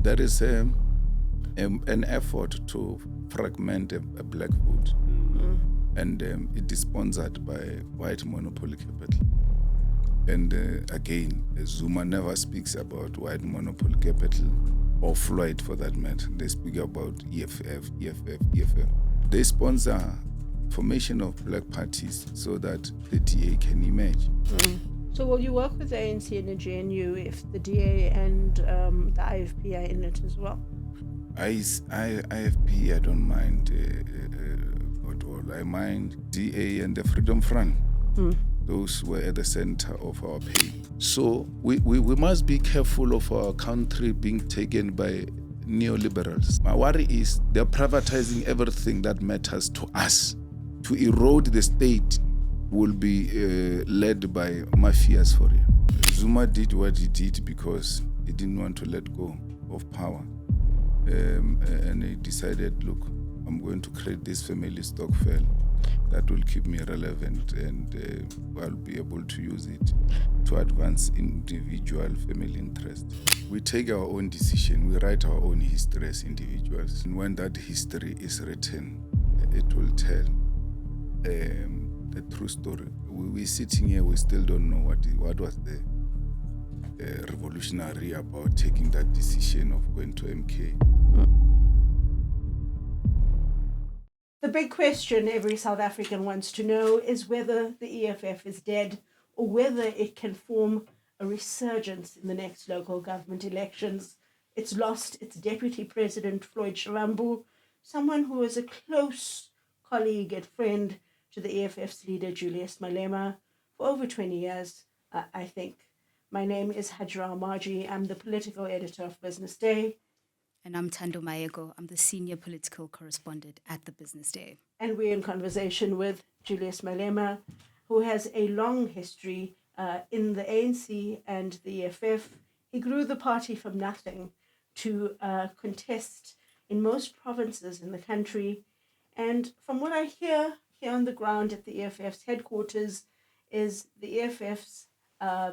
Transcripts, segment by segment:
there is an effort to fragment a black vote, and it is sponsored by white monopoly capital. And again, Zuma never speaks about white monopoly capital or Floyd for that matter. They speak about EFF. They sponsor formation of black parties so that the DA can emerge. So will you work with the ANC and the GNU if the DA and the IFP are in it as well? IFP, I don't mind at all. I mind DA and the Freedom Front. Those were at the center of our pain. So we must be careful of our country being taken by neoliberals. My worry is they're privatizing everything that matters to us. To erode the state will be led by mafias for you. Zuma did what he did because he didn't want to let go of power. And he decided, look, I'm going to create this family stokvel that will keep me relevant, and I'll be able to use it to advance individual family interest. We take our own decision, we write our own history as individuals, and when that history is written, it will tell the true story. We're sitting here, we still don't know what was the revolutionary about taking that decision of going to MK. The big question every South African wants to know is whether the EFF is dead or whether it can form a resurgence in the next local government elections. It's lost its deputy president, Floyd Shivambu, someone who was a close colleague and friend to the EFF's leader, Julius Malema, for over 20 years, I think. My name is Hajra Omarjee. I'm the political editor of Business Day. And I'm Thando Maeko. I'm the senior political correspondent at the Business Day. And we're in conversation with Julius Malema, who has a long history in the ANC and the EFF. He grew the party from nothing to contest in most provinces in the country. And from what I hear here on the ground at the EFF's headquarters is the EFF's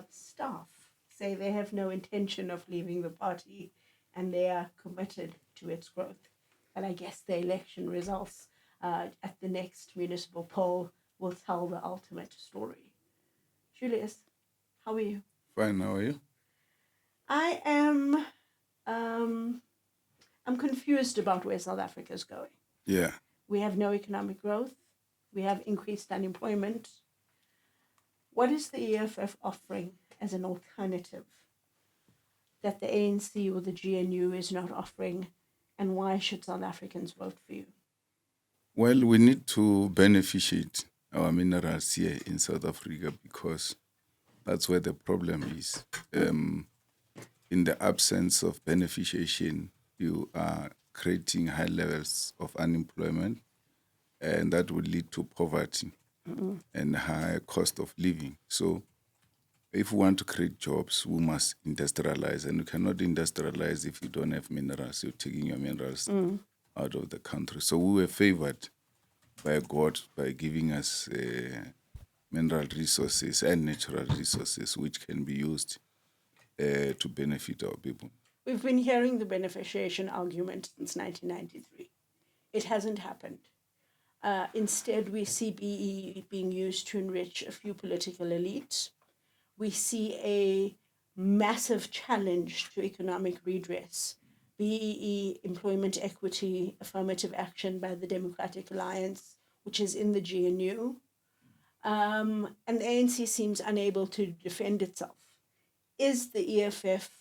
staff say they have no intention of leaving the party and they are committed to its growth. And I guess the election results at the next municipal poll will tell the ultimate story. Julius, how are you? Fine, how are you? I am I'm confused about where South Africa is going. Yeah. We have no economic growth. We have increased unemployment. What is the EFF offering as an alternative that the ANC or the GNU is not offering, and why should South Africans vote for you? Well, we need to beneficiate our minerals here in South Africa because that's where the problem is. In the absence of beneficiation, you are creating high levels of unemployment, and that would lead to poverty and high cost of living. So if we want to create jobs, we must industrialize, and you cannot industrialize if you don't have minerals. You're taking your minerals out of the country. So we were favored by God by giving us mineral resources and natural resources which can be used to benefit our people. We've been hearing the beneficiation argument since 1993. It hasn't happened. Instead, we see BEE being used to enrich a few political elites. We see a massive challenge to economic redress. BEE, employment equity, affirmative action by the Democratic Alliance, which is in the GNU. And the ANC seems unable to defend itself. Is the EFF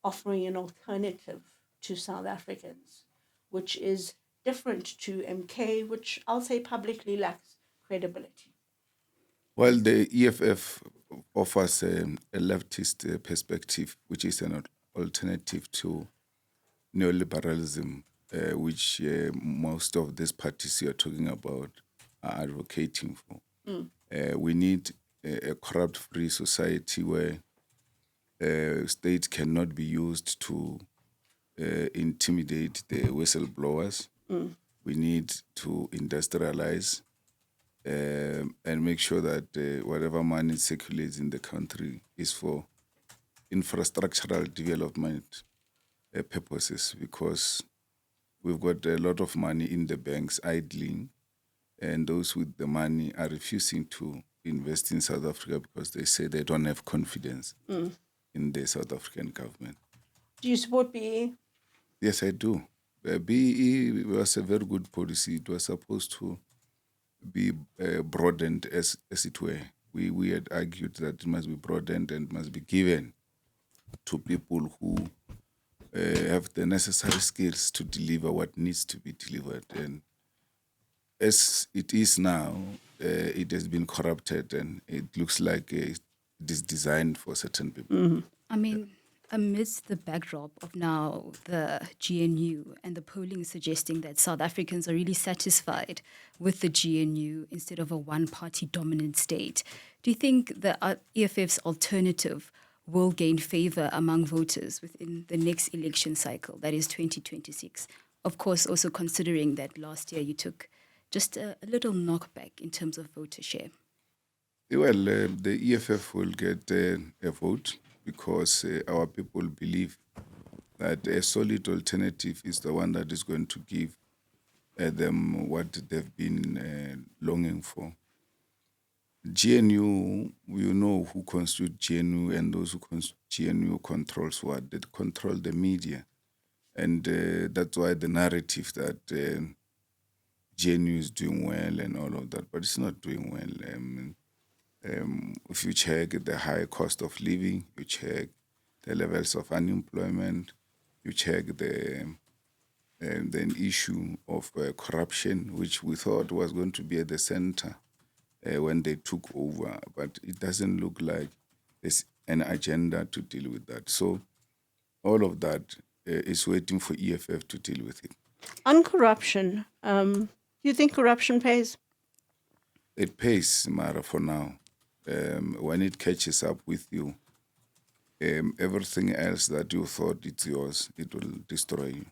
offering an alternative to South Africans, which is different to MK, which I'll say publicly lacks credibility? Well, the EFF offers a leftist perspective, which is an alternative to neoliberalism, which most of these parties you're talking about are advocating for. We need a corrupt-free society where state cannot be used to intimidate the whistleblowers. We need to industrialize and make sure that whatever money circulates in the country is for infrastructural development purposes, because we've got a lot of money in the banks idling, and those with the money are refusing to invest in South Africa because they say they don't have confidence in the South African government. Do you support BE? Yes, I do. BE was a very good policy. It was supposed to be broadened, as it were. We had argued that it must be broadened and must be given to people who have the necessary skills to deliver what needs to be delivered. And as it is now, it has been corrupted, and it looks like it is designed for certain people. I mean, amidst the backdrop of now the GNU and the polling suggesting that South Africans are really satisfied with the GNU instead of a one-party dominant state, do you think the EFF's alternative will gain favor among voters within the next election cycle, that is 2026? Of course, also considering that last year you took just a little knockback in terms of voter share. Well, the EFF will get a vote because our people believe that a solid alternative is the one that is going to give them what they've been longing for. GNU, you know who constitute GNU, and those who constitute GNU controls what? They control the media. And that's why the narrative that GNU is doing well and all of that, but it's not doing well. If you check the high cost of living, you check the levels of unemployment, you check the issue of corruption, which we thought was going to be at the center when they took over, but it doesn't look like there's an agenda to deal with that. So all of that is waiting for EFF to deal with it. On corruption, do you think corruption pays? It pays, Mara, for now. When it catches up with you, everything else that you thought it's yours, it will destroy you.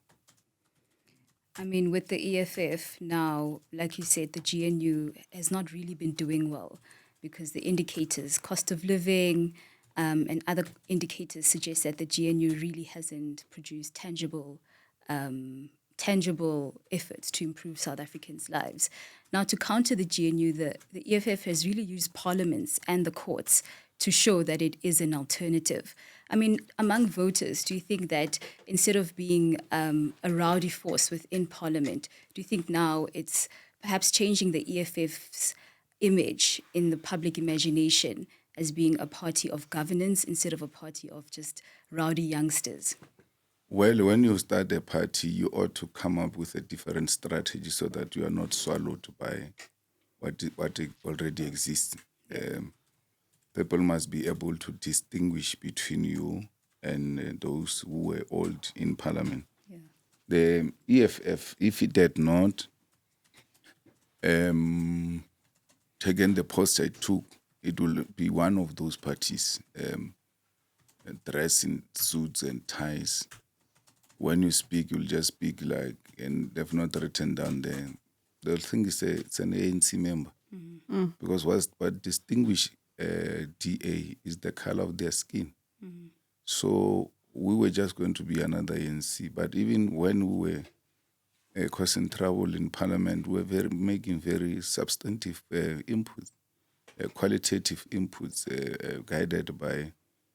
I mean, with the EFF now, like you said, the GNU has not really been doing well because the indicators, cost of living, and other indicators suggest that the GNU really hasn't produced tangible efforts to improve South Africans' lives. Now, to counter the GNU, the EFF has really used parliaments and the courts to show that it is an alternative. I mean, among voters, do you think that instead of being a rowdy force within parliament, do you think now it's perhaps changing the EFF's image in the public imagination as being a party of governance instead of a party of just rowdy youngsters? Well, when you start a party, you ought to come up with a different strategy so that you are not swallowed by what already exists. People must be able to distinguish between you and those who were old in parliament. Yeah. The EFF, if it had not taken the posture it took, it will be one of those parties dressed in suits and ties. When you speak, you'll just speak like, and they've not written down there. The thing is, it's an ANC member. Mm-hmm. Because what distinguishes DA is the color of their skin. Mm-hmm. So we were just going to be another ANC. But even when we were causing trouble in parliament, we were making very substantive inputs, qualitative inputs guided by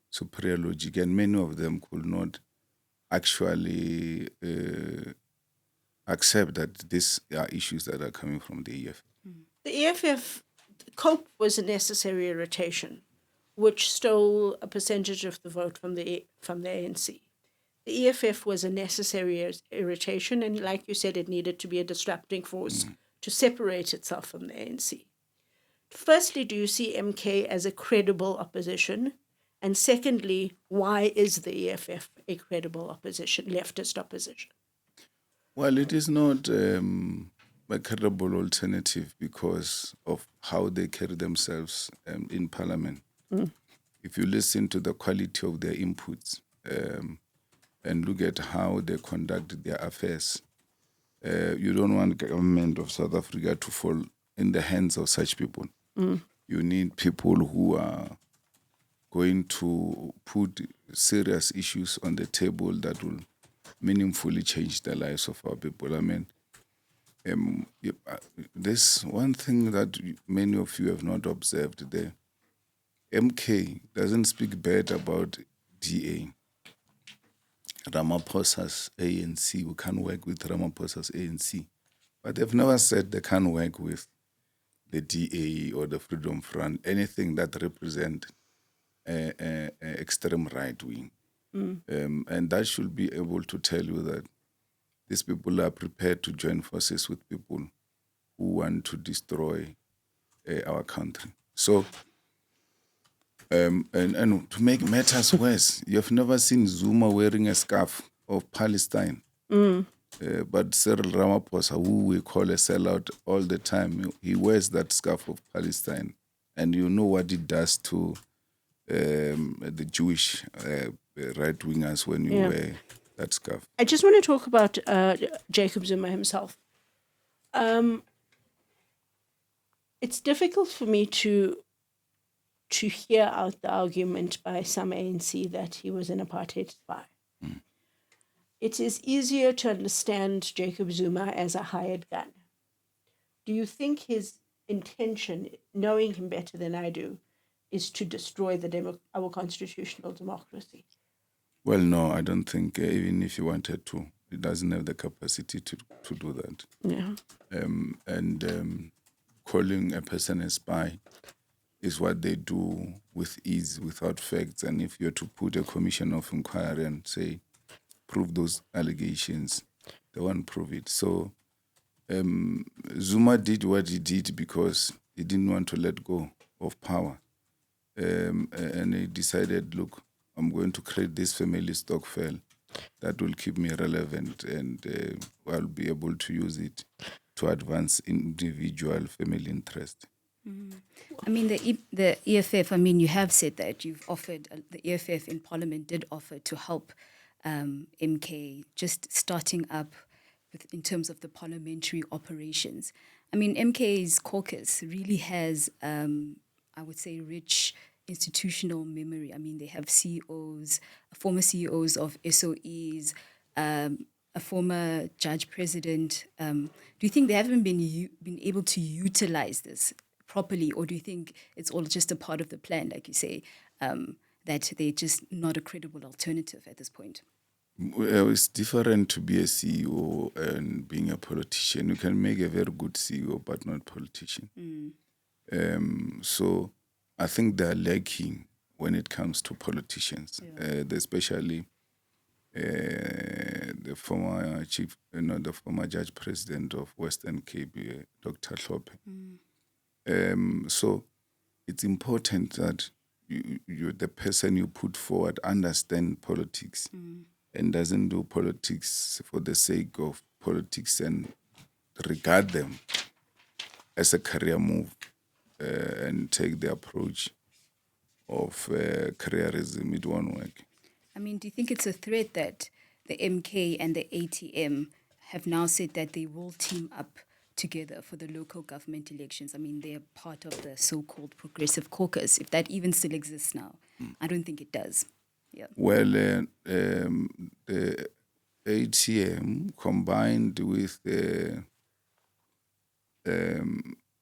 superior logic. And many of them could not actually accept that these are issues that are coming from the EFF. The EFF, COPE was a necessary irritation, which stole a percentage of the vote from the ANC. The EFF was a necessary irritation, and like you said, it needed to be a disrupting force to separate itself from the ANC. Firstly, do you see MK as a credible opposition? And secondly, why is the EFF a credible opposition, leftist opposition? Well, it is not a credible alternative because of how they carry themselves in parliament. If you listen to the quality of their inputs and look at how they conduct their affairs, you don't want the government of South Africa to fall in the hands of such people. You need people who are going to put serious issues on the table that will meaningfully change the lives of our people. I mean, there's one thing that many of you have not observed there. MK doesn't speak bad about DA. Ramaphosa's ANC, we can't work with Ramaphosa's ANC. But they've never said they can't work with the DA or the Freedom Front, anything that represent extreme right wing. And that should be able to tell you that these people are prepared to join forces with people who want to destroy our country. So, and to make matters worse, you've never seen Zuma wearing a scarf of Palestine. But Cyril Ramaphosa, who we call a sellout all the time, he wears that scarf of Palestine. And you know what it does to the Jewish right-wingers when you wear that scarf. I just want to talk about Jacob Zuma himself. It's difficult for me to hear out the argument by some ANC that he was an apartheid spy. It is easier to understand Jacob Zuma as a hired gun. Do you think his intention, knowing him better than I do, is to destroy our constitutional democracy? Well, no, I don't think, even if he wanted to, he doesn't have the capacity to do that. Yeah. Calling a person a spy is what they do with ease, without facts. And if you're to put a commission of inquiry and say, prove those allegations, they won't prove it. So Zuma did what he did because he didn't want to let go of power. And he decided, look, I'm going to create this family stokvel that will keep me relevant, and I'll be able to use it to advance individual family interest. I mean, the EFF, I mean, you have said that you've offered, the EFF in Parliament did offer to help MK just starting up in terms of the parliamentary operations. I mean, MK's caucus really has, I would say, rich institutional memory. I mean, they have CEOs, former CEOs of SOEs, a former judge president. Do you think they haven't been able to utilize this properly, or do you think it's all just a part of the plan, like you say, that they're just not a credible alternative at this point? Well, it's different to be a CEO and being a politician. You can make a very good CEO, but not politician. So I think they're lacking when it comes to politicians, especially the former the former judge president of Western Cape, Dr. Hlophe. So it's important that you the person you put forward understand politics and doesn't do politics for the sake of politics and regard them as a career move and take the approach of careerism. It won't work. I mean, do you think it's a threat that the MK and the ATM have now said that they will team up together for the local government elections? I mean, they're part of the so-called Progressive Caucus, if that even still exists now. I don't think it does. Yeah. Well, the ATM combined with the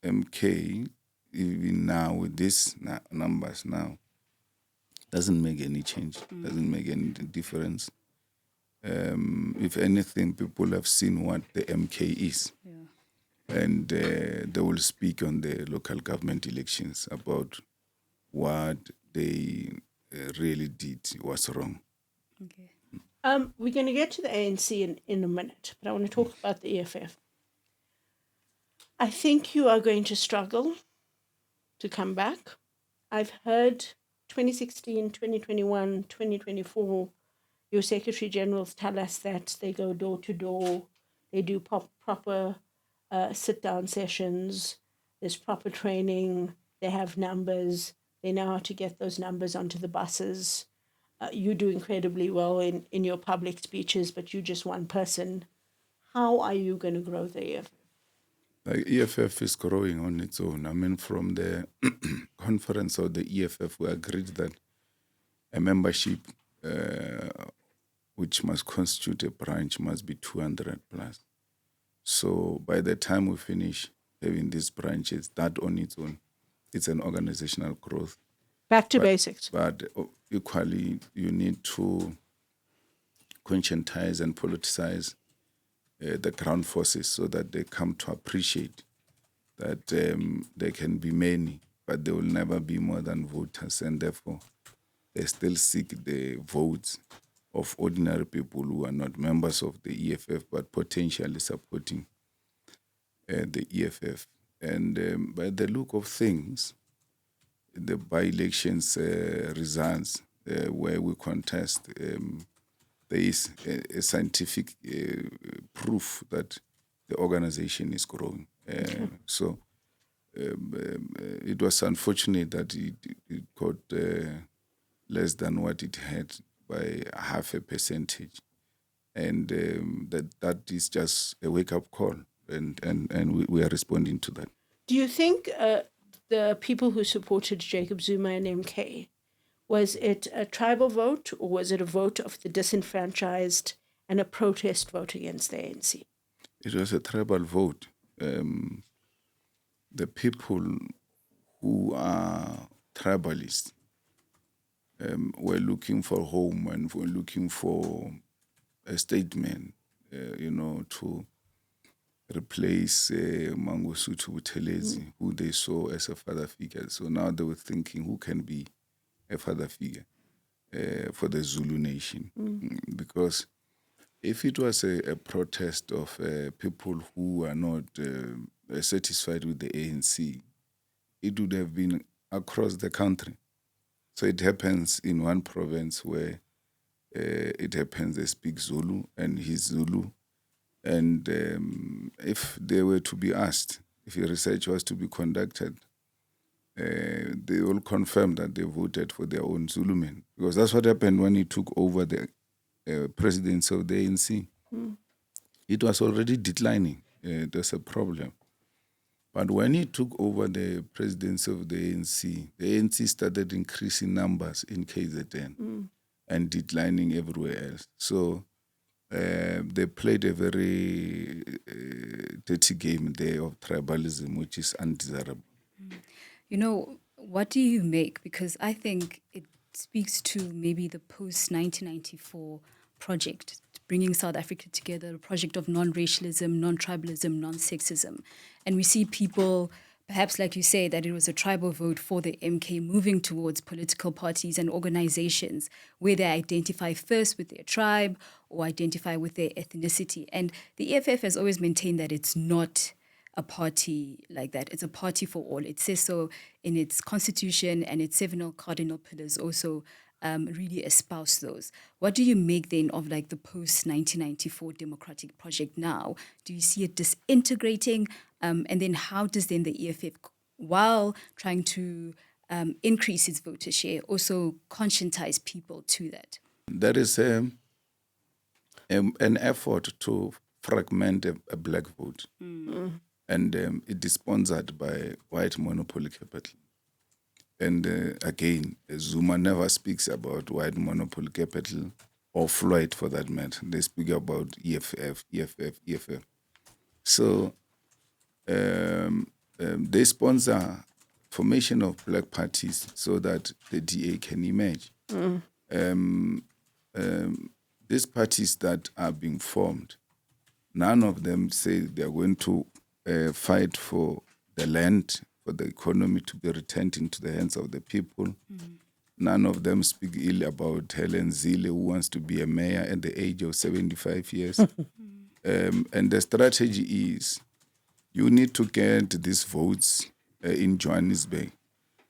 MK, even now with these numbers now, doesn't make any change, doesn't make any difference. If anything, people have seen what the MK is. And they will speak on the local government elections about what they really did was wrong. Okay. We're going to get to the ANC in a minute, but I want to talk about the EFF. I think you are going to struggle to come back. I've heard 2016, 2021, 2024, your Secretary Generals tell us that they go door to door, they do proper sit-down sessions, there's proper training, they have numbers, they know how to get those numbers onto the buses. You do incredibly well in your public speeches, but you're just one person. How are you going to grow the EFF? The EFF is growing on its own. I mean, from the conference of the EFF, we agreed that a membership which must constitute a branch, must be 200 plus. So by the time we finish having these branches, that on its own, it's an organizational growth. Back to basics. But equally, you need to conscientize and politicize the ground forces so that they come to appreciate that there can be many, but there will never be more than voters, and therefore they still seek the votes of ordinary people who are not members of the EFF but potentially supporting the EFF. And by the look of things, the by-elections results where we contest, there is a scientific proof that the organization is growing. So it was unfortunate that it got less than what it had by half a percentage. And that is just a wake-up call, and we are responding to that. Do you think the people who supported Jacob Zuma and MK, was it a tribal vote or was it a vote of the disenfranchised and a protest vote against the ANC? It was a tribal vote. The people who are tribalists were looking for home and were looking for a statement, to replace Mangosuthu Buthelezi, who they saw as a father figure. So now they were thinking, who can be a father figure for the Zulu nation? Because if it was a protest of people who are not satisfied with the ANC, it would have been across the country. So it happens in one province where it happens they speak Zulu and he's Zulu. And if they were to be asked, if a research was to be conducted, they will confirm that they voted for their own Zulu men. Because that's what happened when he took over the presidency of the ANC. It was already declining. There's a problem. But when he took over the presidency of the ANC started increasing numbers in KZN and declining everywhere else. So they played a very dirty game there of tribalism, which is undesirable. What do you make? Because I think it speaks to maybe the post-1994 project, bringing South Africa together, a project of non-racialism, non-tribalism, non-sexism. And we see people, perhaps like you say, that it was a tribal vote for the MK moving towards political parties and organizations where they identify first with their tribe or identify with their ethnicity. And the EFF has always maintained that it's not a party like that. It's a party for all. It says so in its constitution, and its 7 cardinal pillars also really espouse those. What do you make then of like the post-1994 democratic project now? Do you see it disintegrating? And then how does then the EFF, while trying to increase its voter share, also conscientize people to that? There is an effort to fragment a black vote. And it is sponsored by white monopoly capital. And again, Zuma never speaks about white monopoly capital or Floyd for that matter. They speak about EFF. So they sponsor formation of black parties so that the DA can emerge. These parties that are being formed, none of them say they are going to fight for the land, for the economy to be returned into the hands of the people. None of them speak ill about Helen Zille, who wants to be a mayor at the age of 75 years. And the strategy is you need to get these votes in Johannesburg.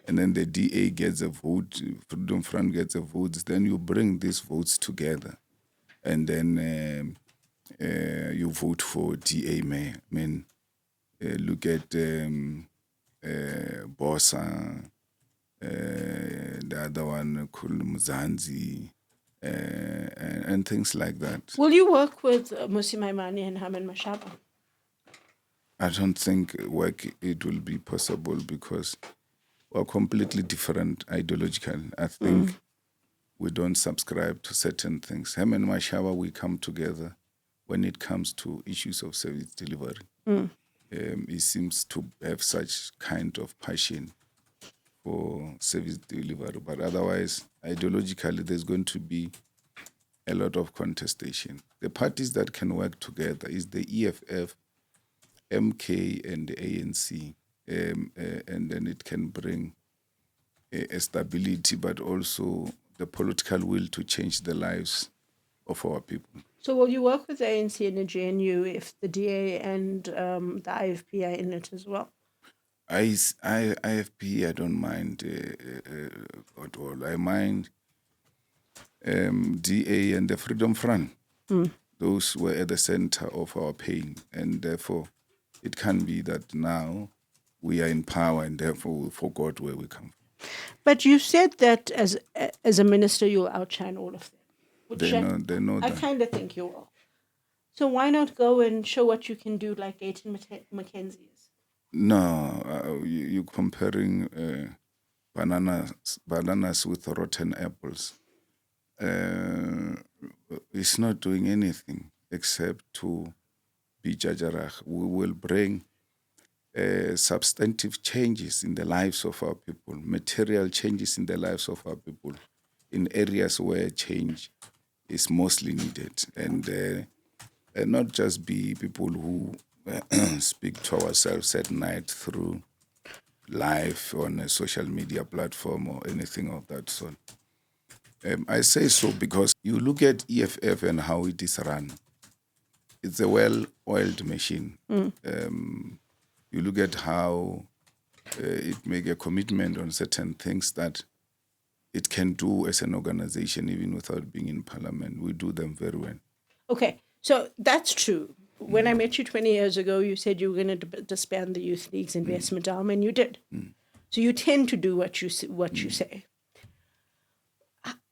And then the DA gets a vote, Freedom Front gets a vote. Then you bring these votes together. And then you vote for DA mayor. I mean, look at Bosa, the other one, Muzanzi, and things like that. Will you work with Musi Maimane and Herman Mashaba? I don't think it will be possible because we're completely different ideological. I think we don't subscribe to certain things. Him and Mashaba, we come together when it comes to issues of service delivery. He seems to have such kind of passion for service delivery, but otherwise, ideologically, there's going to be a lot of contestation. The parties that can work together is the EFF, MK, and the ANC, and then it can bring a stability, but also the political will to change the lives of our people. So will you work with the ANC and the GNU if the DA and the IFP are in it as well? IFP, I don't mind at all. I mind DA and the Freedom Front. Those were at the center of our pain, and therefore it can be that now we are in power and therefore we forgot where we come from. But you said that as a minister you'll outshine all of them. They know I that. kind of think you will. So why not go and show what you can do like Gayton McKenzie is? No, you're comparing bananas with rotten apples. It's not doing anything except to be jajarach. We will bring substantive changes in the lives of our people, material changes in the lives of our people, in areas where change is mostly needed, and not just be people who speak to ourselves at night through live on a social media platform or anything of that sort. I say so because you look at EFF and how it is run. It's a well-oiled machine. You look at how it make a commitment on certain things that it can do as an organization even without being in parliament. We do them very well. Okay, so that's true. When I met you 20 years ago, you said you were going to disband the Youth League's investment arm, and you did. So you tend to do what you say.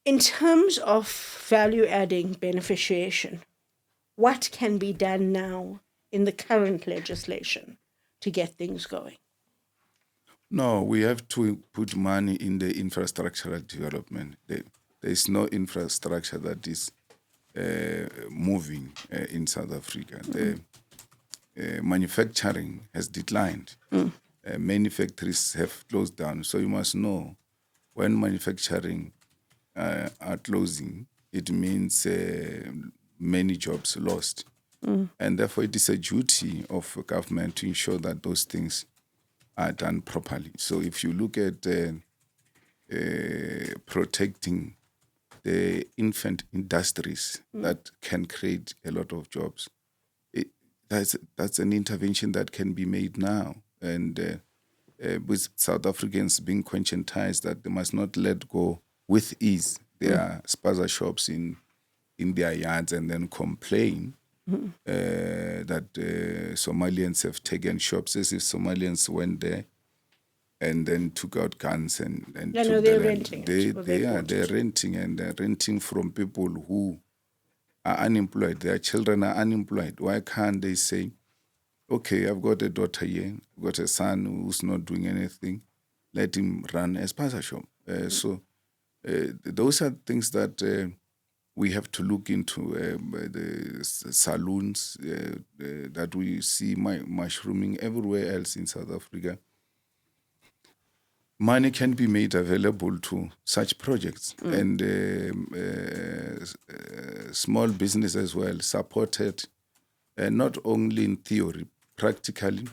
In terms of value-adding beneficiation, what can be done now in the current legislation to get things going? No, we have to put money in the infrastructural development. There is no infrastructure that is moving in South Africa. The manufacturing has declined. Many factories have closed down. So you must know when manufacturing are closing, it means many jobs lost. And therefore, it is a duty of government to ensure that those things are done properly. So if you look at protecting the infant industries that can create a lot of jobs, that's an intervention that can be made now. And with South Africans being conscientized that they must not let go with ease their spaza shops in their yards and then complain that Somalians have taken shops as if Somalians went there and then took out guns and No, took they're the land. renting. They're renting, and they're renting from people who are unemployed. Their children are unemployed. Why can't they say, okay, I've got a daughter here, I've got a son who's not doing anything, let him run a spaza shop. So those are things that we have to look into. The saloons that we see mushrooming everywhere else in South Africa. Money can be made available to such projects, and small business as well, supported not only in theory, practically,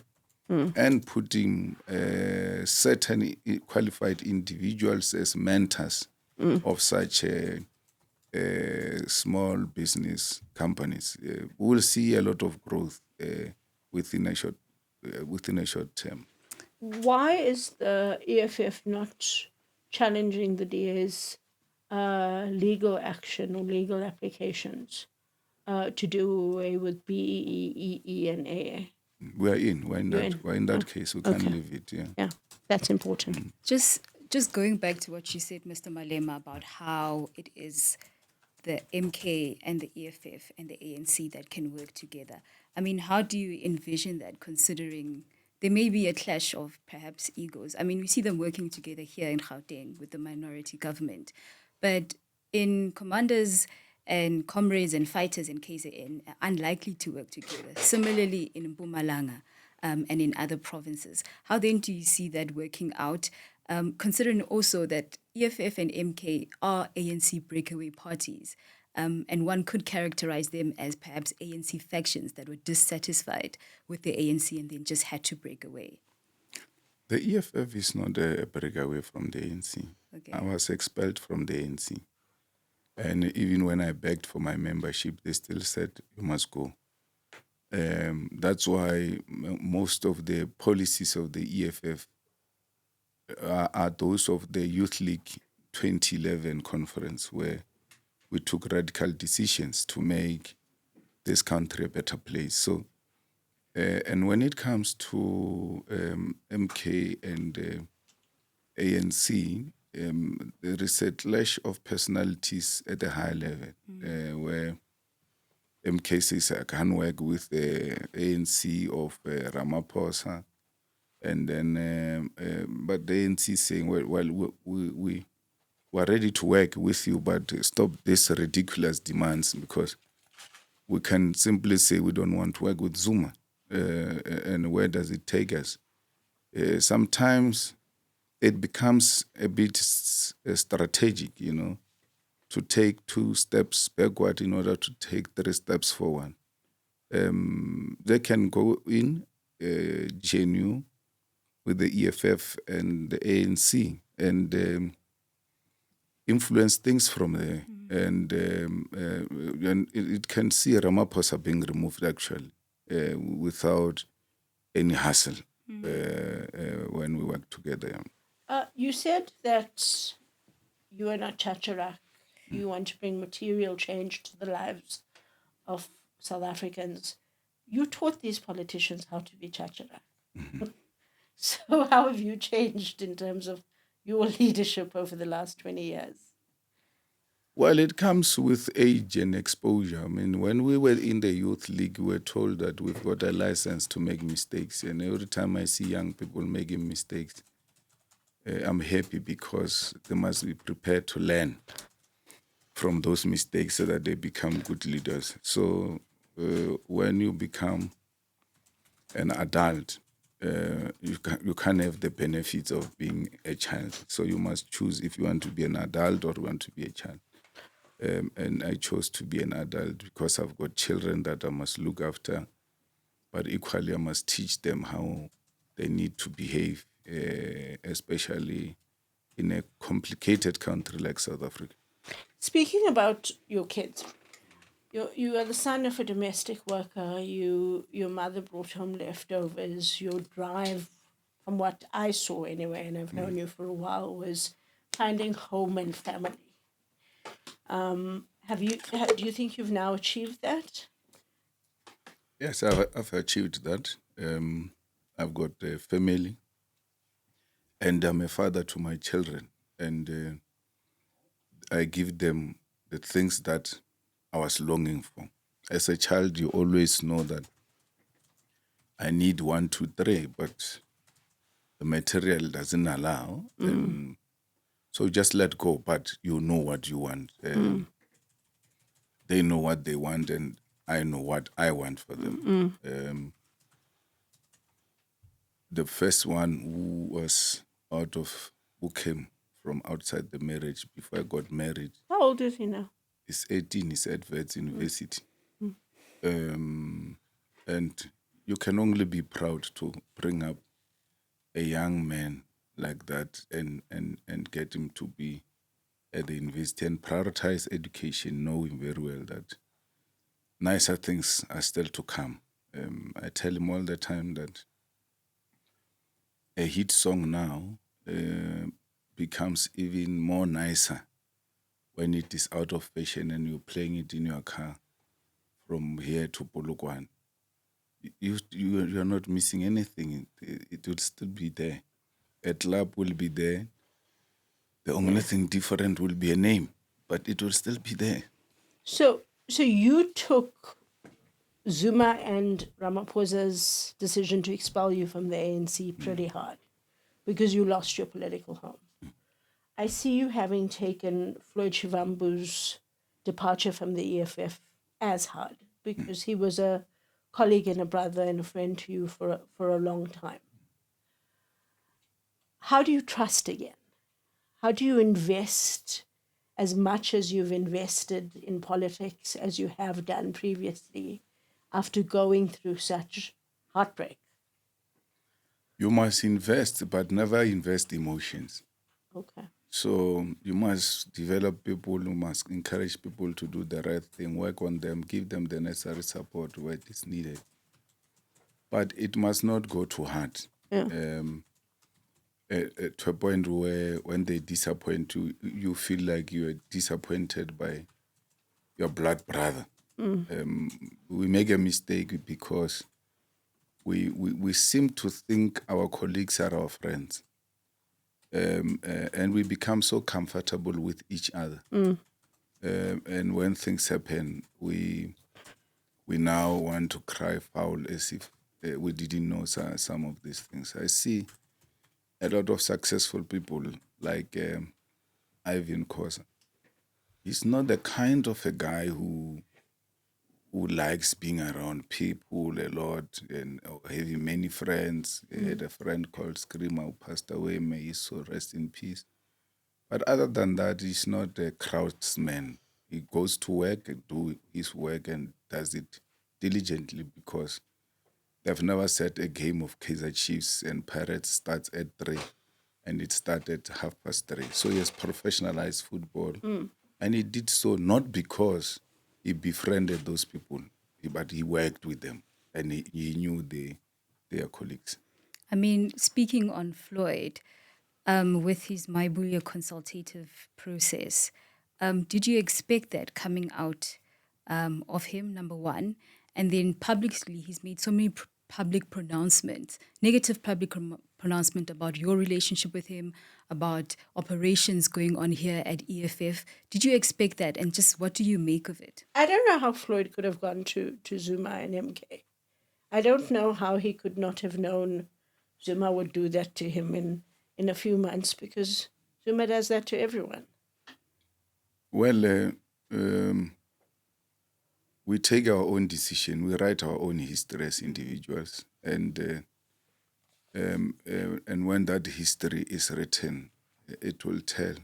and putting certain qualified individuals as mentors of such small business companies. We will see a lot of growth within a short term. Why is the EFF not challenging the DA's legal action or legal applications to do away with BEE and AA? We are in. We're in that case. We can't leave it. Yeah, that's important. Just going back to what you said, Mr. Malema, about how it is the MK and the EFF and the ANC that can work together. I mean, how do you envision that, considering there may be a clash of perhaps egos? I mean, we see them working together here in Gauteng with the minority government. But in commanders and comrades and fighters in KZN are unlikely to work together. Similarly, in Mpumalanga and in other provinces. How then do you see that working out, considering also that EFF and MK are ANC breakaway parties, and one could characterize them as perhaps ANC factions that were dissatisfied with the ANC and then just had to break away? The EFF is not a breakaway from the ANC. Okay. I was expelled from the ANC. And even when I begged for my membership, they still said, you must go. That's why most of the policies of the EFF are those of the Youth League 2011 conference, where we took radical decisions to make this country a better place. So, and when it comes to MK and ANC, there is a clash of personalities at a high level, where MK says I can work with the ANC of Ramaphosa, and then but the ANC saying, well, we are ready to work with you, but stop these ridiculous demands, because we can simply say we don't want to work with Zuma, and where does it take us? Sometimes it becomes a bit strategic, to take 2 steps backward in order to take 3 steps forward. They can go in GNU with the EFF and the ANC and influence things from there. And it can see Ramaphosa being removed, actually, without any hassle when we work together. You said that you are not Hajra. You want to bring material change to the lives of South Africans. You taught these politicians how to be Hajra. So how have you changed in terms of your leadership over the last 20 years? Well, it comes with age and exposure. I mean, when we were in the Youth League, we were told that we've got a license to make mistakes. And every time I see young people making mistakes, I'm happy, because they must be prepared to learn from those mistakes so that they become good leaders. So when you become an adult, you can't have the benefits of being a child. So you must choose if you want to be an adult or you want to be a child. And I chose to be an adult because I've got children that I must look after, but equally I must teach them how they need to behave, especially in a complicated country like South Africa. Speaking about your kids, you are the son of a domestic worker. Your mother brought home leftovers. Your drive, from what I saw anyway, and I've known you for a while, was finding home and family. Do you think you've now achieved that? Yes, I've achieved that. I've got a family, and I'm a father to my children, and I give them the things that I was longing for. As a child, you always know that I need 1, 2, 3, but the material doesn't allow. So just let go, but you know what you want. They know what they want, and I know what I want for them. The first one who came from outside the marriage before I got married. How old is he now? He's 18, he's at Wits University. And you can only be proud to bring up a young man like that and get him to be at the university and prioritize education, knowing very well that nicer things are still to come. I tell him all the time that a hit song now becomes even more nicer when it is out of fashion and you're playing it in your car from here to Polokwane. You're not missing anything. It will still be there. A club will be there. The only thing different will be a name, but it will still be there. So you took Zuma and Ramaphosa's decision to expel you from the ANC pretty hard because you lost your political home. I see you having taken Floyd Shivambu's departure from the EFF as hard because he was a colleague and a brother and a friend to you for a long time. How do you trust again? How do you invest as much as you've invested in politics as you have done previously after going through such heartbreak? You must invest, but never invest emotions. Okay. So you must develop people, you must encourage people to do the right thing, work on them, give them the necessary support where it is needed. But it must not go too hard. Yeah. To a point where when they disappoint you, you feel like you are disappointed by your blood brother. We make a mistake because we seem to think our colleagues are our friends. And we become so comfortable with each other. And when things happen, we now want to cry foul as if we didn't know some of these things. I see a lot of successful people like Ivan Khosa. He's not the kind of a guy who likes being around people a lot and having many friends. He had a friend called Screamer who passed away. May his soul rest in peace. But other than that, he's not a craftsman. He goes to work and do his work and does it diligently because they've never said a game of Kaizer Chiefs and Pirates starts at 3 and it started 3:30. So he has professionalized football. And he did so not because he befriended those people, but he worked with them and he knew their colleagues. I mean, speaking on Floyd, with his Maibuya consultative process, did you expect that coming out of him, number one? And then publicly, he's made so many public pronouncements, negative public pronouncement about your relationship with him, about operations going on here at EFF. Did you expect that? And just what do you make of it? I don't know how Floyd could have gone to Zuma and MK. I don't know how he could not have known Zuma would do that to him in a few months because Zuma does that to everyone. Well, we take our own decision. We write our own history as individuals, and when that history is written, it will tell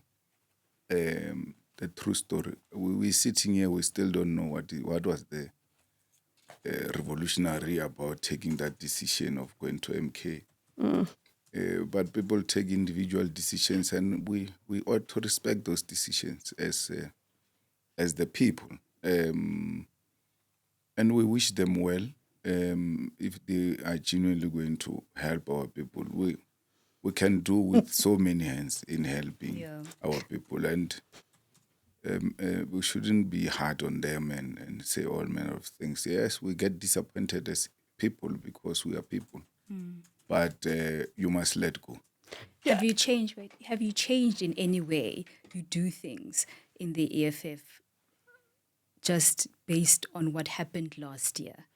the true story. We're sitting here, we still don't know what was the revolutionary about taking that decision of going to MK. But people take individual decisions, and we ought to respect those decisions as the people. And we wish them well. If they are genuinely going to help our people, we can do with so many hands in helping our people. And we shouldn't be hard on them and say all manner of things. Yes, we get disappointed as people because we are people. But you must let go. Yeah. Have you changed? Wait, have you changed in any way you do things in the EFF just based on what happened last year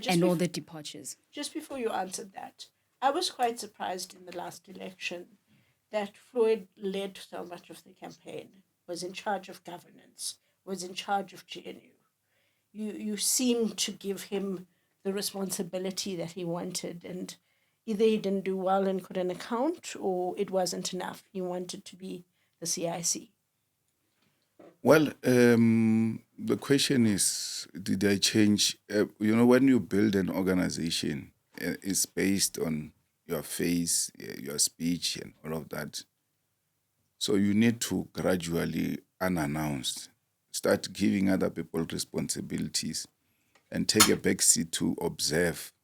and all the departures? Just before you answered that, I was quite surprised in the last election that Floyd led so much of the campaign, was in charge of governance, was in charge of GNU. You seemed to give him the responsibility that he wanted, and either he didn't do well and couldn't account, or it wasn't enough. He wanted to be the CIC. Well, the question is, did I change? When you build an organization, it's based on your face, your speech, and all of that. So you need to gradually, unannounced, start giving other people responsibilities and take a back seat to observe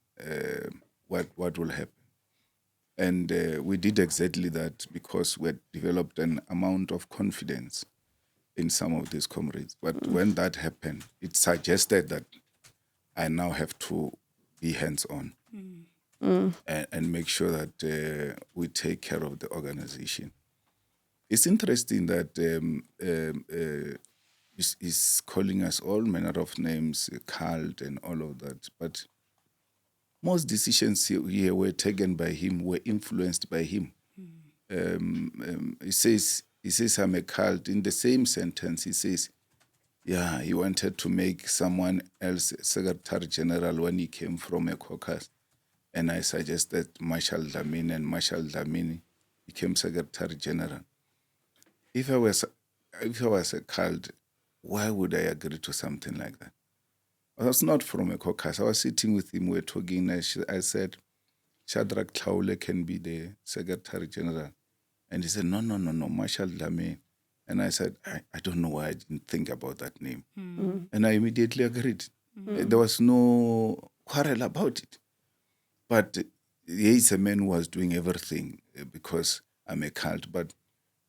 what will happen. And we did exactly that because we had developed an amount of confidence in some of these comrades. But when that happened, it suggested that I now have to be hands-on and make sure that we take care of the organization. It's interesting that he's calling us all manner of names, cult and all of that. But most decisions here were taken by him, were influenced by him. He says he says, I'm a cult. In the same sentence, he says, yeah, he wanted to make someone else Secretary General when he came from a caucus. And I suggested Marshal Dlamini, and Marshal Dlamini became Secretary General. If I was a cult, why would I agree to something like that? I was not from a caucus. I was sitting with him, we were talking, I said, Shadrach Tlaule can be the Secretary General. And he said, no, Marshal Dlamini. And I said, I don't know why I didn't think about that name. And I immediately agreed. There was no quarrel about it. But he is a man who was doing everything because I'm a cult. But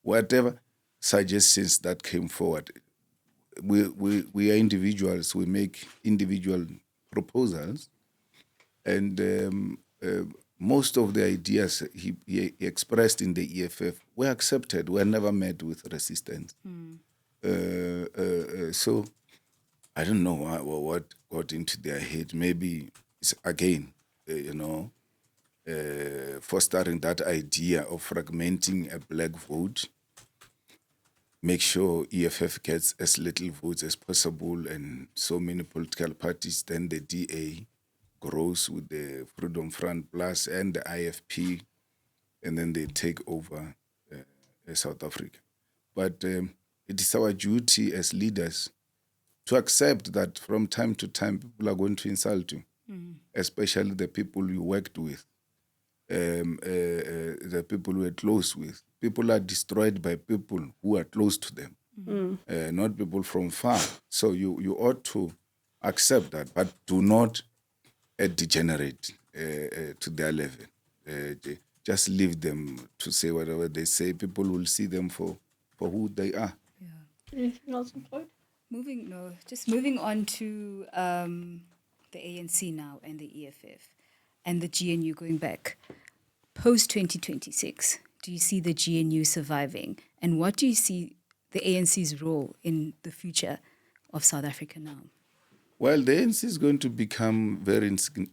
whatever suggestions that came forward, we are individuals. We make individual proposals. And most of the ideas he expressed in the EFF were accepted, were never met with resistance. So I don't know what got into their head. Maybe it's again, fostering that idea of fragmenting a black vote, make sure EFF gets as little votes as possible and so many political parties, then the DA grows with the Freedom Front Plus and the IFP, and then they take over South Africa. But it is our duty as leaders to accept that from time to time people are going to insult you, especially the people you worked with, the people you are close with. People are destroyed by people who are close to them, not people from far. So you ought to accept that, but do not degenerate to their level. Just leave them to say whatever they say. People will see them for who they are. Anything else, Floyd? Moving on to the ANC now and the EFF and the GNU going back. Post-2026, do you see the GNU surviving? And what do you see the ANC's role in the future of South Africa now? Well, the ANC is going to become very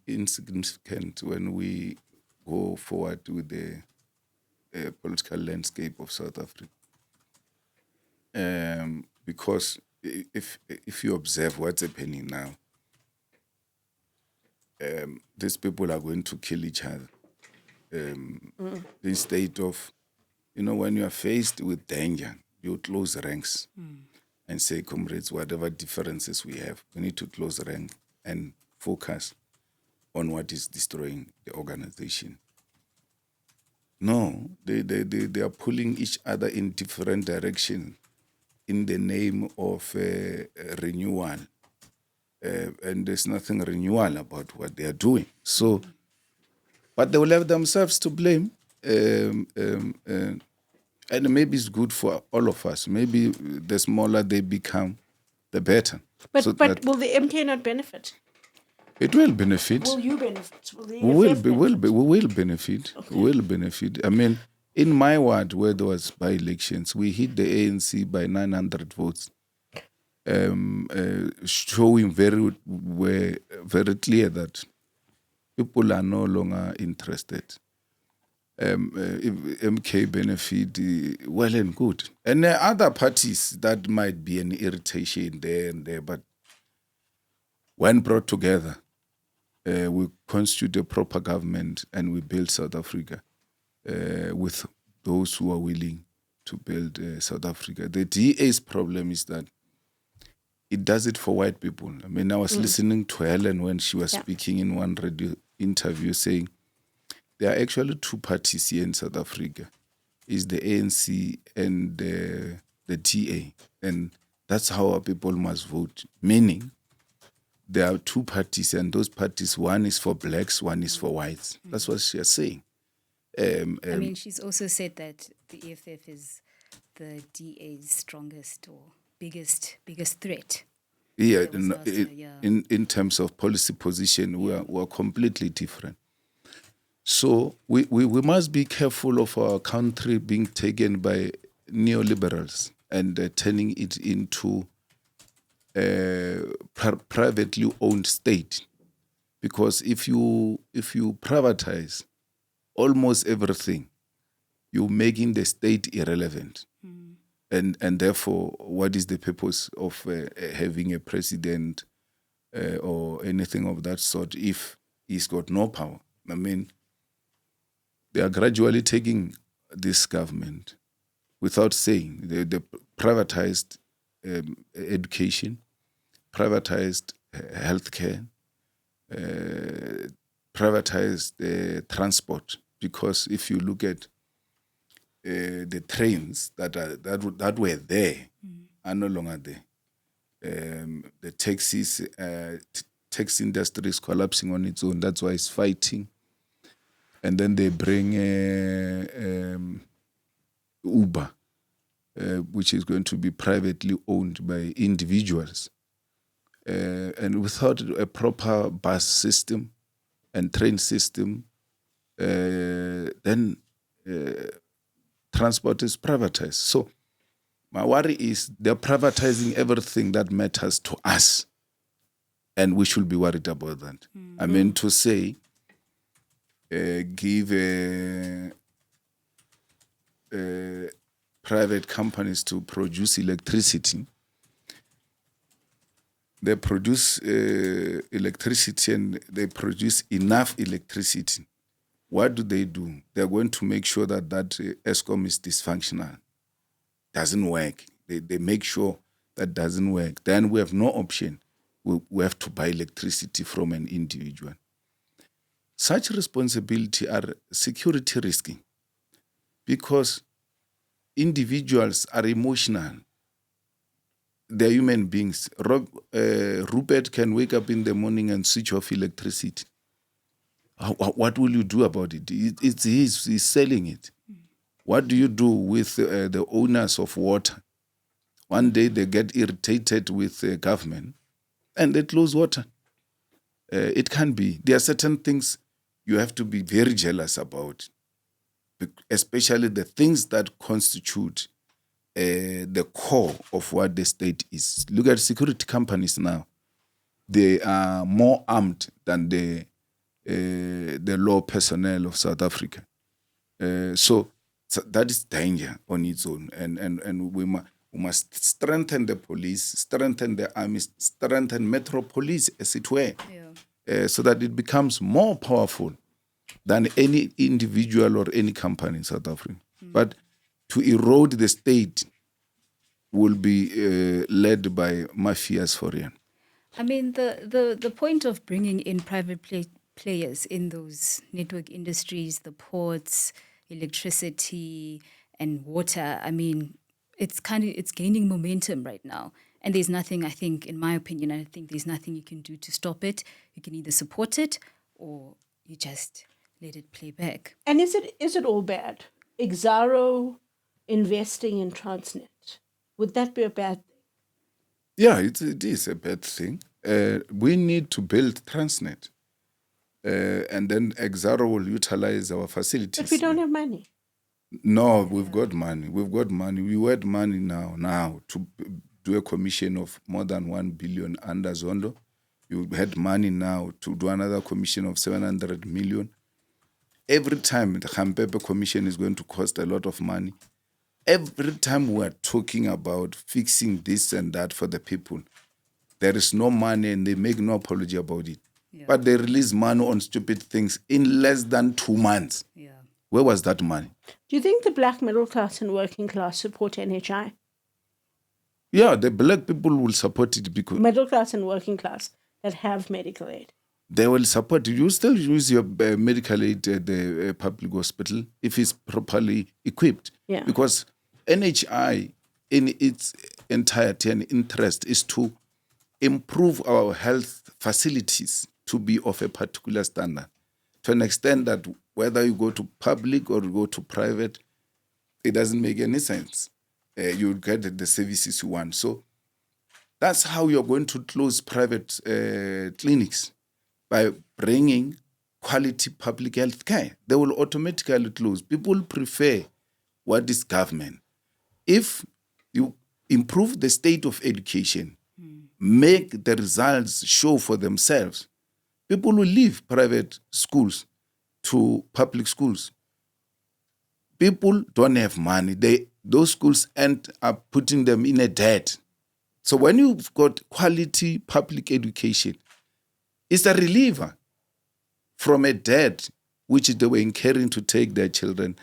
insignificant when we go forward with the political landscape of South Africa. Because if you observe what's happening now, these people are going to kill each other. Instead of, when you are faced with danger, you close ranks and say, comrades, whatever differences we have, we need to close ranks and focus on what is destroying the organization. No, they are pulling each other in different directions in the name of renewal. And there's nothing renewal about what they are doing. So, but they will have themselves to blame. And maybe it's good for all of us. Maybe the smaller they become, the better. But will the MK not benefit? It will benefit. Will you benefit? Will the We EFF benefit? will benefit. Okay. We will benefit. I mean, in my ward where there was by-elections, we hit the ANC by 900 votes, showing very clear that people are no longer interested. If MK benefit, well and good. And there are other parties that might be an irritation there and there, but when brought together, we constitute a proper government and we build South Africa with those who are willing to build South Africa. The DA's problem is that it does it for white people. I mean, I was listening to Helen when she was speaking in one radio interview saying there are actually two parties here in South Africa. It's the ANC and the DA. And that's how our people must vote, meaning there are two parties, and those parties, one is for blacks, one is for whites. That's what she is saying. I mean, she's also said that the EFF is the DA's strongest or biggest threat. Yeah, in terms of policy position, we are completely different. So we must be careful of our country being taken by neoliberals and turning it into privately owned state, because if you privatize almost everything, you're making the state irrelevant. And therefore, what is the purpose of having a president or anything of that sort if he's got no power? I mean, they are gradually taking this government without saying. They privatized education, privatized healthcare, privatized transport. Because if you look at the trains that were there are no longer there. The taxis, taxi industry is collapsing on its own. That's why it's fighting. And then they bring Uber, which is going to be privately owned by individuals. And without a proper bus system and train system, then transport is privatized. So my worry is they're privatizing everything that matters to us. And we should be worried about that. Mm-hmm. I mean, to say, give private companies to produce electricity. They produce electricity and they produce enough electricity. What do? They're going to make sure that ESCOM is dysfunctional, doesn't work. They make sure that doesn't work. Then we have no option. We have to buy electricity from an individual. Such responsibility are security risky because individuals are emotional. They're human beings. Rupert can wake up in the morning and switch off electricity. What will you do about it? He's selling it. What do you do with the owners of water? One day they get irritated with the government and they close water. It can be. There are certain things you have to be very jealous about, especially the things that constitute the core of what the state is. Look at security companies now. They are more armed than the law personnel of South Africa. So that is danger on its own. And we must strengthen the police, strengthen the army, strengthen Metro Police, as it were, so that it becomes more powerful than any individual or any company in South Africa. But to erode the state will be led by mafias for real. I mean, the point of bringing in private players in those network industries, the ports, electricity, and water, I mean, it's gaining momentum right now. And there's nothing, I think, in my opinion, I think there's nothing you can do to stop it. You can either support it or you just let it play back. And is it all bad? Exaro investing in Transnet, would that be a bad thing? Yeah, it is a bad thing. We need to build Transnet. And then Exaro will utilize our facilities. But we don't have money. No, we've got money. We had money now to do a commission of more than 1 billion under Zondo. You had money now to do another commission of 700 million. Every time the Hampepe commission is going to cost a lot of money. Every time we are talking about fixing this and that for the people, there is no money and they make no apology about it. Yeah. But they release money on stupid things in less than 2 months. Yeah. Where was that money? Do you think the black middle class and working class support NHI? Yeah, the black people will support it because... Middle class and working class that have medical aid. They will support it. You still use your medical aid at the public hospital if it's properly equipped. Yeah. Because NHI, in its entirety and interest, is to improve our health facilities to be of a particular standard, to an extent that whether you go to public or you go to private, it doesn't make any sense. You get the services you want. So that's how you're going to close private clinics, by bringing quality public health care. They will automatically close. People prefer what is government. If you improve the state of education, make the results show for themselves, people will leave private schools to public schools. People don't have money. those schools end up putting them in a debt. So when you've got quality public education, it's a reliever from a debt which they were incurring to take their children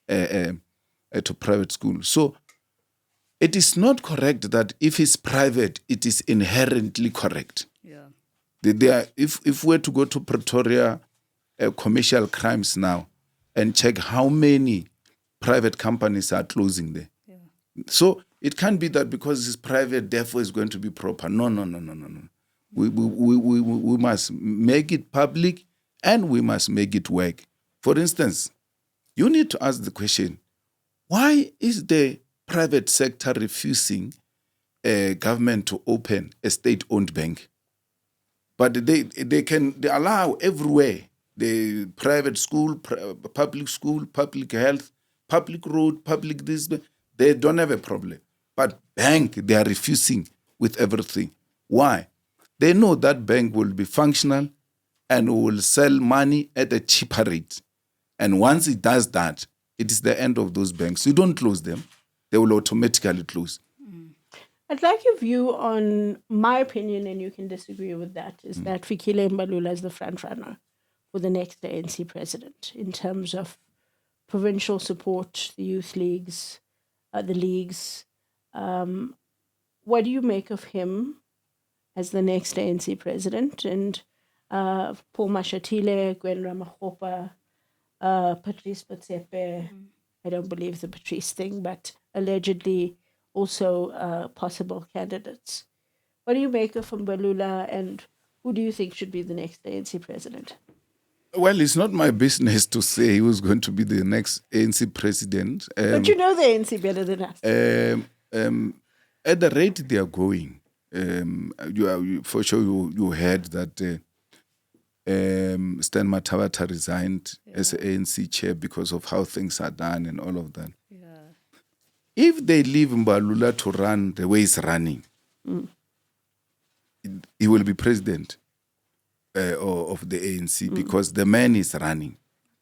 to private school. So it is not correct that if it's private, it is inherently correct. Yeah. If we're to go to Pretoria commercial crimes now and check how many private companies are closing there. Yeah. So it can't be that because it's private, therefore it's going to be proper. No. We must make it public and we must make it work. For instance, you need to ask the question, why is the private sector refusing government to open a state-owned bank? But they allow everywhere, the private school, public health, public road, public this, they don't have a problem. But bank, they are refusing with everything. Why? They know that bank will be functional and will sell money at a cheaper rate. And once it does that, it is the end of those banks. You don't close them. They will automatically close. I'd like your view on my opinion, and you can disagree with that, is that Fikile Mbalula is the front runner for the next ANC president in terms of provincial support, the youth leagues, the leagues. What do you make of him as the next ANC president? And Paul Mashatile, Gwen Ramahopa, Patrice Patsepe, I don't believe the Patrice thing, but allegedly also possible candidates. What do you make of Mbalula, and who do you think should be the next ANC president? Well, it's not my business to say who's going to be the next ANC president. But you know the ANC better than us. At the rate they are going, for sure you heard that Stan Matawata resigned as ANC chair because of how things are done and all of that. Yeah. If they leave Mbalula to run the way he's running, he will be president of the ANC because the man is running.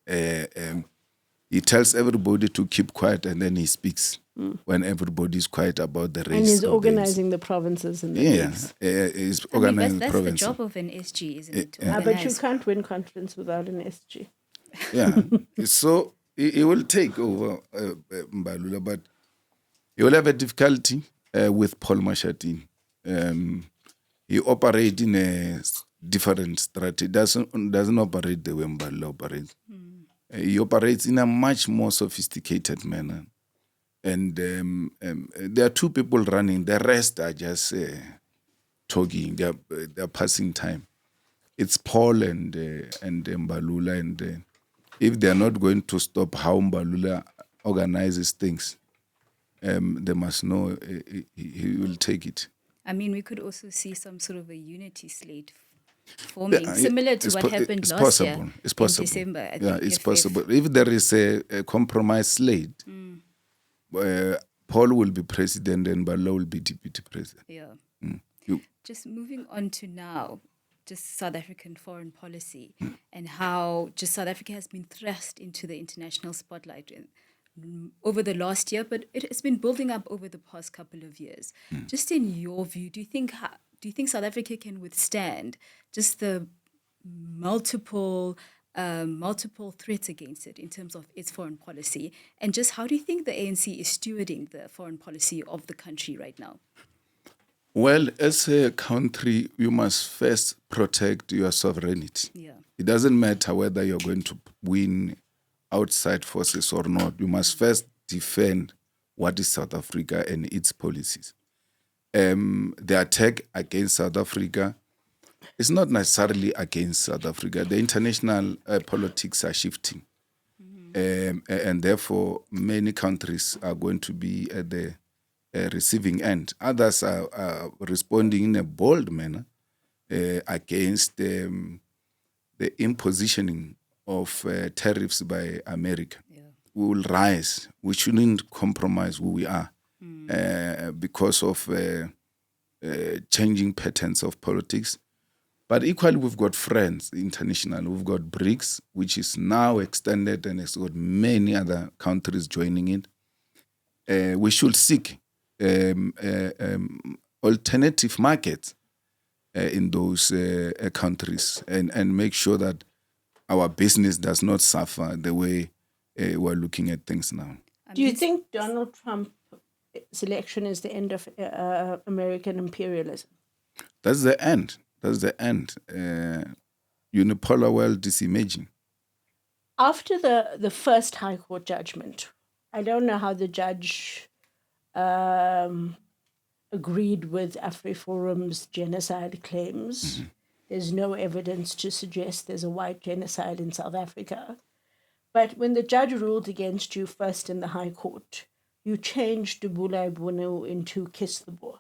He tells everybody to keep quiet and then he speaks when everybody is quiet about the race. And he's organizing the provinces and the leagues. He's organizing the that's provinces. the job of an SG, isn't it? To But you organize. can't win confidence without an SG. Yeah. So he will take over Mbalula, but he will have a difficulty with Paul Mashatile. He operates in a different strategy. Doesn't operate the way Mbalula operates. He operates in a much more sophisticated manner. And there are two people running. The rest are just talking. They're passing time. It's Paul and Mbalula. And if they're not going to stop how Mbalula organizes things, they must know he will take it. I mean, we could also see some sort of a unity slate forming, similar to what happened last year It's possible. in December. I Yeah, think it's FF. possible. If there is a compromise slate, Paul will be president and Mbalula will be deputy president. Yeah. Just moving on to now, just South African foreign policy and how just South Africa has been thrust into the international spotlight over the last year, but it has been building up over the past couple of years. Just in your view, do you think South Africa can withstand just the multiple threats against it in terms of its foreign policy? And just how do you think the ANC is stewarding the foreign policy of the country right now? Well, as a country, you must first protect your sovereignty. Yeah. It doesn't matter whether you're going to win outside forces or not. You must first defend what is South Africa and its policies. The attack against South Africa is not necessarily against South Africa. The international politics are shifting. And therefore, many countries are going to be at the receiving end. Others are responding in a bold manner against the impositioning of tariffs by America. Yeah. We will rise. We shouldn't compromise who we are because of changing patterns of politics. But equally, we've got friends international. We've got BRICS, which is now extended and it's got many other countries joining it. we should seek alternative markets in those countries and make sure that our business does not suffer the way we're looking at things now. Do you think Donald Trump's election is the end of American imperialism? That's the end. That's the end. Unipolar world is emerging. After the first High Court judgment, I don't know how the judge agreed with AfriForum's genocide claims. There's no evidence to suggest there's a white genocide in South Africa. But when the judge ruled against you first in the High Court, you changed Dubula Ibunu into Kiss the Boer.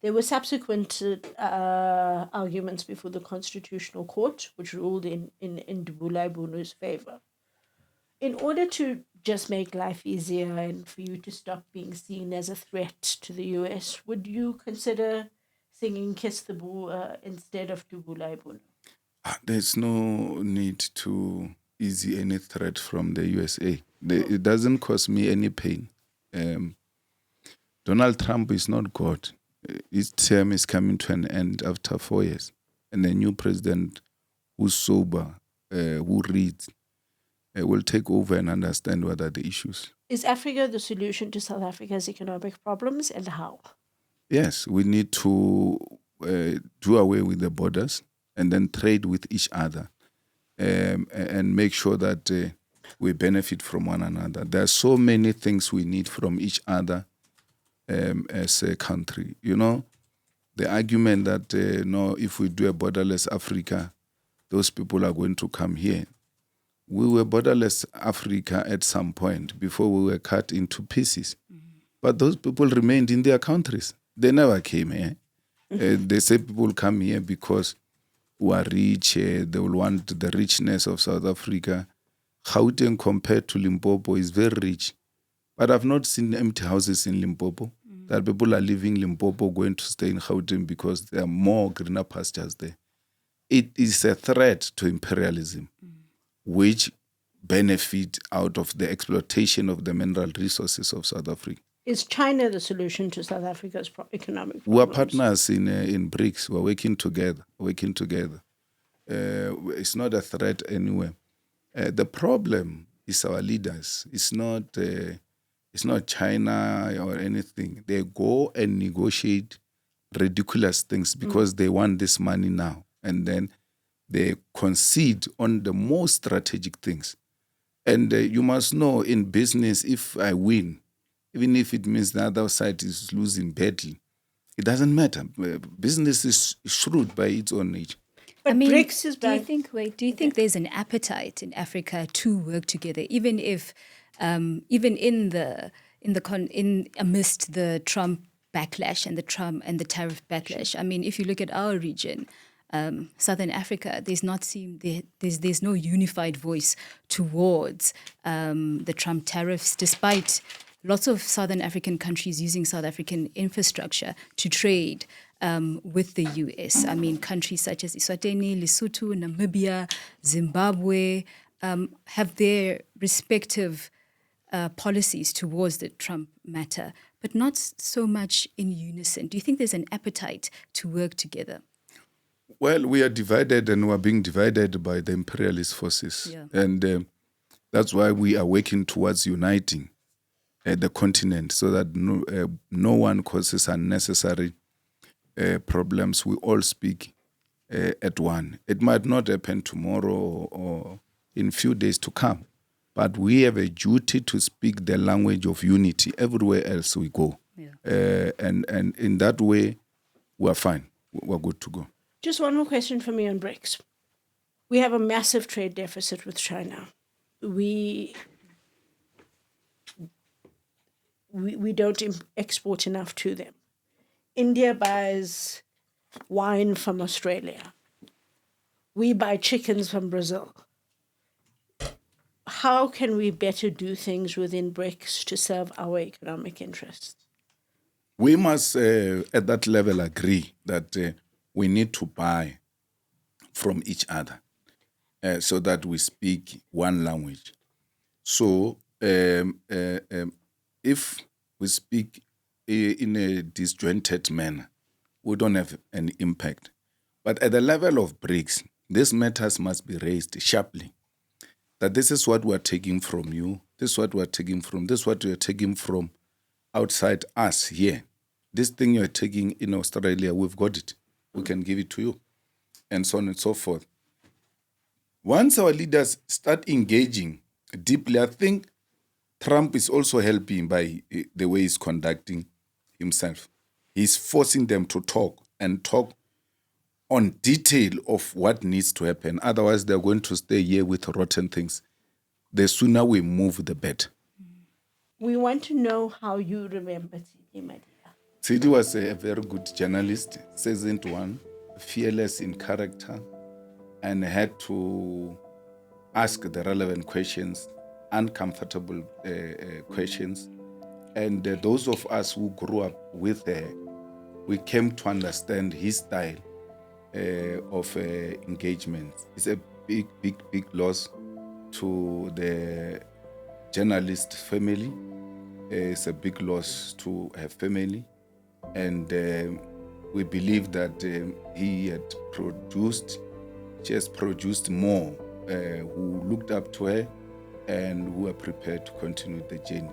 There were subsequent arguments before the Constitutional Court, which ruled in Dubula Ibunu's favor. In order to just make life easier and for you to stop being seen as a threat to the US, would you consider singing Kiss the Boer instead of Dubula Ibunu? There's no need to ease any threat from the USA. It doesn't cause me any pain. Donald Trump is not God. His term is coming to an end after 4 years. And a new president who's sober, who reads, will take over and understand what are the issues. Is Africa the solution to South Africa's economic problems, and how? Yes, we need to do away with the borders and then trade with each other and make sure that we benefit from one another. There are so many things we need from each other as a country. You know, the argument that no, if we do a borderless Africa, those people are going to come here. We were borderless Africa at some point before we were cut into pieces. But those people remained in their countries. They never came here. They say people come here because we are rich. They will want the richness of South Africa. Gauteng compared to Limpopo is very rich. But I've not seen empty houses in Limpopo. That people are leaving Limpopo, going to stay in Gauteng because there are more greener pastures there. It is a threat to imperialism, which benefit out of the exploitation of the mineral resources of South Africa. Is China the solution to South Africa's economic problems? We are partners in BRICS. We're working together. It's not a threat anywhere. The problem is our leaders. It's not China or anything. They go and negotiate ridiculous things because they want this money now. And then they concede on the most strategic things. And you must know, in business, if I win, even if it means the other side is losing badly, it doesn't matter. Business is shrewd by its own nature. But BRICS is do you think there's an appetite in Africa to work together, even if, amidst the Trump backlash and the tariff backlash? I mean, if you look at our region, Southern Africa, there's no unified voice towards the Trump tariffs, despite lots of Southern African countries using South African infrastructure to trade with the US. I mean, countries such as Eswatini, Lesotho, Namibia, Zimbabwe have their respective policies towards the Trump matter, but not so much in unison. Do you think there's an appetite to work together? Well, we are divided, and we are being divided by the imperialist forces. Yeah. And that's why we are working towards uniting the continent so that no one causes unnecessary problems. We all speak at one. It might not happen tomorrow or in few days to come, but we have a duty to speak the language of unity everywhere else we go. Yeah. And in that way, we're fine. We're good to go. Just one more question for me on BRICS. We have a massive trade deficit with China. We don't export enough to them. India buys wine from Australia. We buy chickens from Brazil. How can we better do things within BRICS to serve our economic interests? We must, at that level, agree that we need to buy from each other so that we speak one language. So if we speak in a disjointed manner, we don't have an impact. But at the level of BRICS, these matters must be raised sharply. That this is what we're taking from you, this is what we're taking from, this is what you're taking from outside us here. This thing you're taking in Australia, we've got it. We can give it to you. And so on and so forth. Once our leaders start engaging deeply, I think Trump is also helping by the way he's conducting himself. He's forcing them to talk and talk on detail of what needs to happen. Otherwise, they're going to stay here with rotten things. The sooner we move, the better. We want to know how you remember Tsidi Madila. Tsidi was a very good journalist, seasoned one, fearless in character, and had to ask the relevant questions, uncomfortable questions. And those of us who grew up with her, we came to understand his style of engagement. It's a big, big, big loss to the journalist family. It's a big loss to her family. And we believe that she has produced more who looked up to her and who are prepared to continue the journey.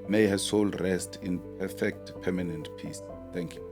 May her soul rest in perfect, permanent peace. Thank you.